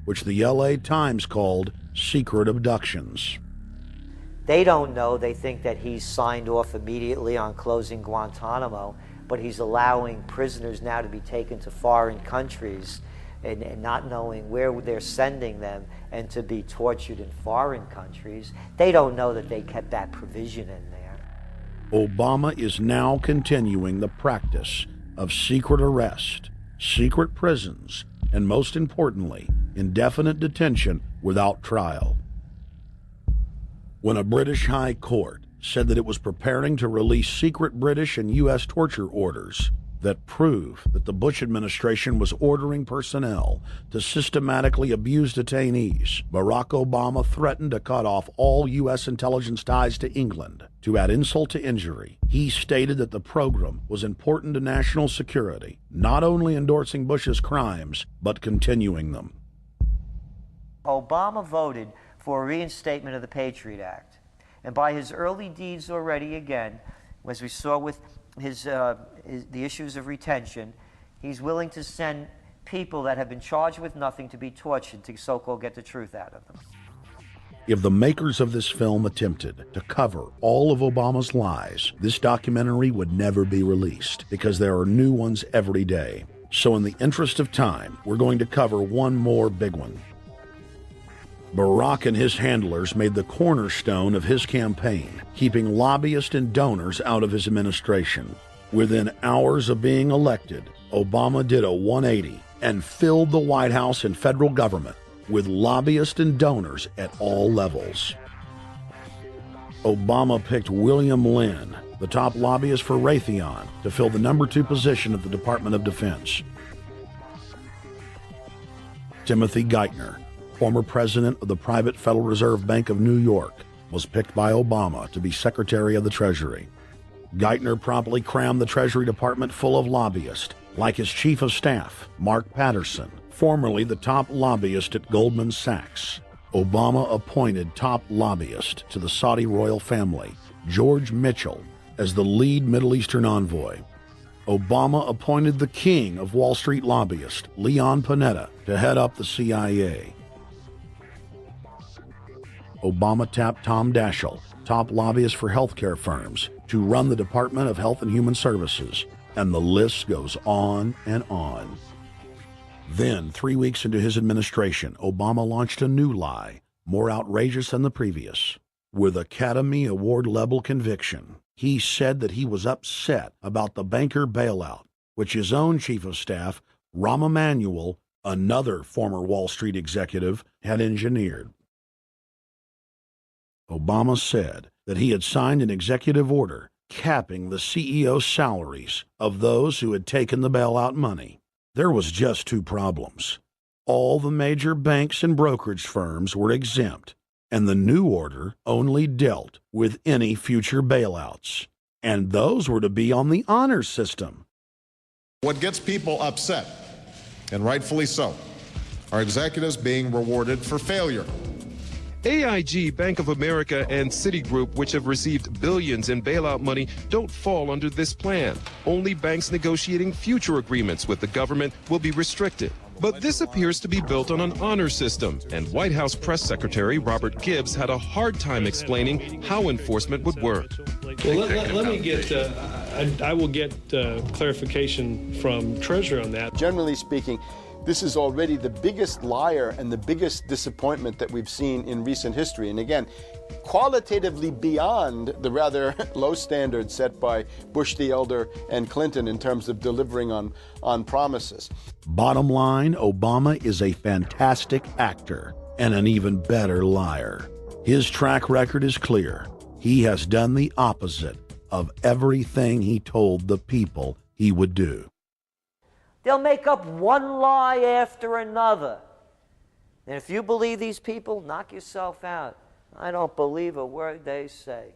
which the LA Times called secret abductions. They don't know. They think that he's signed off immediately on closing Guantanamo, but he's allowing prisoners now to be taken to foreign countries and not knowing where they're sending them and to be tortured in foreign countries. They don't know that they kept that provision in there. Obama is now continuing the practice of secret arrest, secret prisons, and most importantly, indefinite detention without trial. When a British high court said that it was preparing to release secret British and U.S. torture orders that prove that the Bush administration was ordering personnel to systematically abuse detainees, Barack Obama threatened to cut off all U.S. intelligence ties to England. To add insult to injury, he stated that the program was important to national security, not only endorsing Bush's crimes, but continuing them. Obama voted for a reinstatement of the Patriot Act. And by his early deeds already, again, as we saw with the issues of retention, he's willing to send people that have been charged with nothing to be tortured to so-called get the truth out of them. If the makers of this film attempted to cover all of Obama's lies, this documentary would never be released because there are new ones every day. So in the interest of time, we're going to cover one more big one. Barack and his handlers made the cornerstone of his campaign, keeping lobbyists and donors out of his administration. Within hours of being elected, Obama did a 180 and filled the White House and federal government with lobbyists and donors at all levels. Obama picked William Lynn, the top lobbyist for Raytheon, to fill the number 2 position at the Department of Defense. Timothy Geithner, former president of the private Federal Reserve Bank of New York, was picked by Obama to be Secretary of the Treasury. Geithner promptly crammed the Treasury Department full of lobbyists, like his chief of staff, Mark Patterson, formerly the top lobbyist at Goldman Sachs. Obama appointed top lobbyist to the Saudi royal family, George Mitchell, as the lead Middle Eastern envoy. Obama appointed the king of Wall Street lobbyists, Leon Panetta, to head up the CIA. Obama tapped Tom Daschle, top lobbyist for healthcare firms, to run the Department of Health and Human Services, and the list goes on and on. Then, 3 weeks into his administration, Obama launched a new lie, more outrageous than the previous. With Academy Award-level conviction, he said that he was upset about the banker bailout, which his own chief of staff, Rahm Emanuel, another former Wall Street executive, had engineered. Obama said that he had signed an executive order capping the CEO's salaries of those who had taken the bailout money. There was just 2 problems. All the major banks and brokerage firms were exempt, and the new order only dealt with any future bailouts, and those were to be on the honor system. What gets people upset, and rightfully so, are executives being rewarded for failure. AIG, Bank of America, and Citigroup, which have received billions in bailout money, don't fall under this plan. Only banks negotiating future agreements with the government will be restricted. But this appears to be built on an honor system, and White House Press Secretary Robert Gibbs had a hard time explaining how enforcement would work. Well, let me get, I will get clarification from Treasury on that. Generally speaking, this is already the biggest liar and the biggest disappointment that we've seen in recent history. And again, qualitatively beyond the rather low standards set by Bush the Elder and Clinton in terms of delivering on promises. Bottom line, Obama is a fantastic actor and an even better liar. His track record is clear. He has done the opposite of everything he told the people he would do. They'll make up one lie after another. And if you believe these people, knock yourself out. I don't believe a word they say.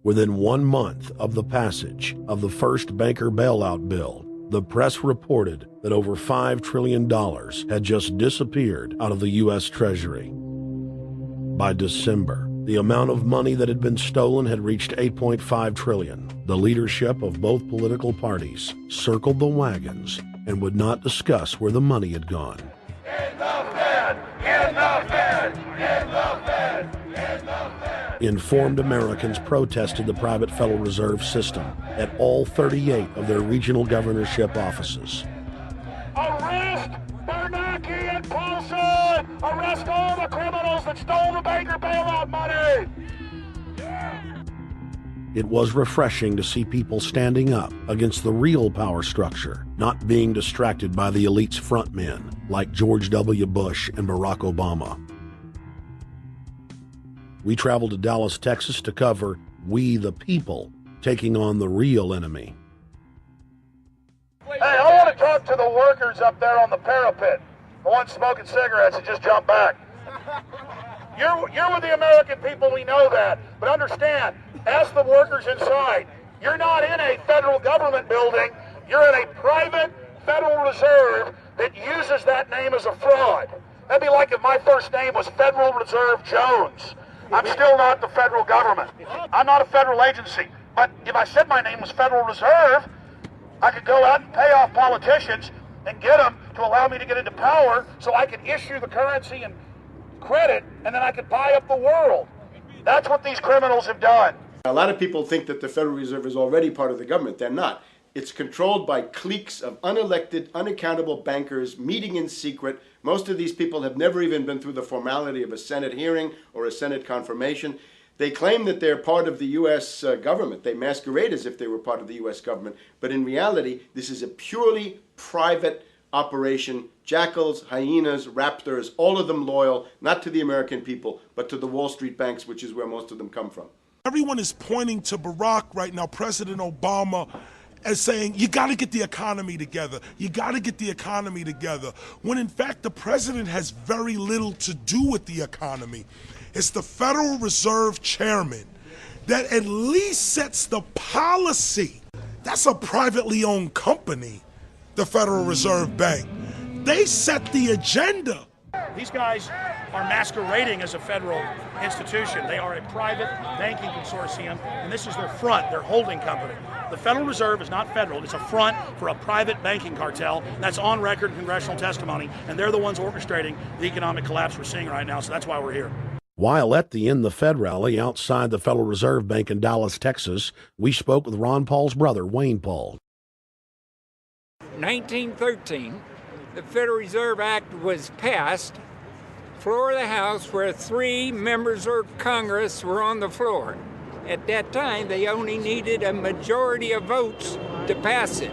Within 1 month of the passage of the first banker bailout bill, the press reported that over $5 trillion had just disappeared out of the U.S. Treasury. By December, the amount of money that had been stolen had reached $8.5 trillion. The leadership of both political parties circled the wagons and would not discuss where the money had gone. Enough, man! Informed Americans protested the private Federal Reserve System at all 38 of their regional governorship offices. Arrest Bernanke and Paulson! Arrest all the criminals that stole the banker bailout money! It was refreshing to see people standing up against the real power structure, not being distracted by the elite's frontmen like George W. Bush and Barack Obama. We traveled to Dallas, Texas to cover We the People taking on the real enemy. Hey, I want to talk to the workers up there on the parapet. The ones smoking cigarettes that just jumped back. You're with the American people, we know that. But understand, ask the workers inside. You're not in a federal government building. You're in a private Federal Reserve that uses that name as a fraud. That'd be like if my first name was Federal Reserve Jones. I'm still not the federal government. I'm not a federal agency. But if I said my name was Federal Reserve, I could go out and pay off politicians and get them to allow me to get into power so I could issue the currency and credit, and then I could buy up the world. That's what these criminals have done. A lot of people think that the Federal Reserve is already part of the government. They're not. It's controlled by cliques of unelected, unaccountable bankers meeting in secret. Most of these people have never even been through the formality of a Senate hearing or a Senate confirmation. They claim that they're part of the U.S. government. They masquerade as if they were part of the U.S. government. But in reality, this is a purely private operation. Jackals, hyenas, raptors, all of them loyal, not to the American people, but to the Wall Street banks, which is where most of them come from. Everyone is pointing to Barack right now, President Obama, as saying, you got to get the economy together. You got to get the economy together. When in fact, the president has very little to do with the economy. It's the Federal Reserve chairman that at least sets the policy. That's a privately owned company, the Federal Reserve Bank. They set the agenda. These guys are masquerading as a federal institution. They are a private banking consortium, and this is their front, their holding company. The Federal Reserve is not federal. It's a front for a private banking cartel. That's on record in congressional testimony, and they're the ones orchestrating the economic collapse we're seeing right now, so that's why we're here. While at the End the Fed rally outside the Federal Reserve Bank in Dallas, Texas, we spoke with Ron Paul's brother, Wayne Paul. 1913, the Federal Reserve Act was passed, floor of the House, where 3 members of Congress were on the floor. At that time, they only needed a majority of votes to pass it.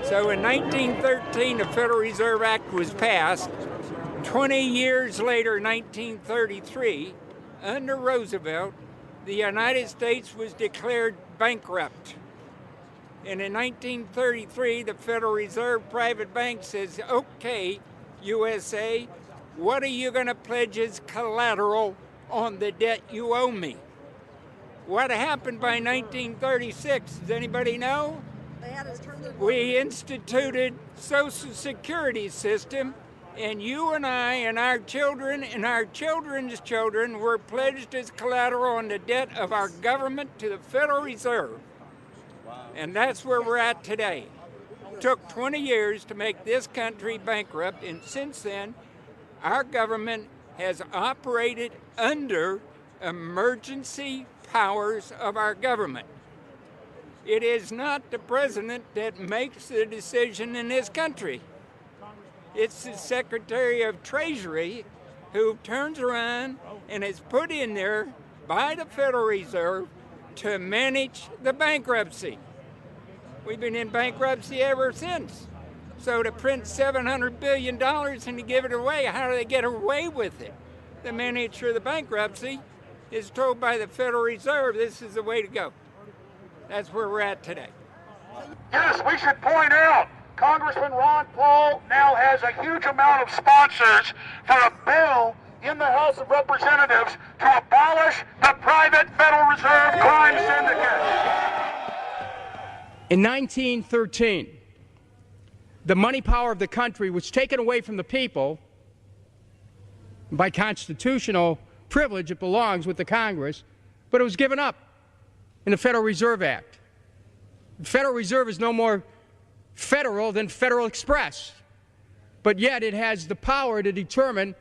So in 1913, the Federal Reserve Act was passed. 20 years later, 1933, under Roosevelt, the United States was declared bankrupt. And in 1933, the Federal Reserve private bank says, okay, USA, what are you going to pledge as collateral on the debt you owe me? What happened by 1936? Does anybody know? We instituted Social Security system, and you and I and our children and our children's children were pledged as collateral on the debt of our government to the Federal Reserve. And that's where we're at today. It took 20 years to make this country bankrupt, and since then, our government has operated under emergency powers of our government. It is not the president that makes the decision in this country. It's the Secretary of Treasury who turns around and is put in there by the Federal Reserve to manage the bankruptcy. We've been in bankruptcy ever since. So to print $700 billion and to give it away, how do they get away with it? The manager of the bankruptcy is told by the Federal Reserve this is the way to go. That's where we're at today. Yes, we should point out, Congressman Ron Paul now has a huge amount of sponsors for a bill in the House of Representatives to abolish the private Federal Reserve crime syndicate. In 1913, the money power of the country was taken away from the people. By constitutional privilege, it belongs with the Congress, but it was given up in the Federal Reserve Act. The Federal Reserve is no more federal than Federal Express, but yet it has the power to determine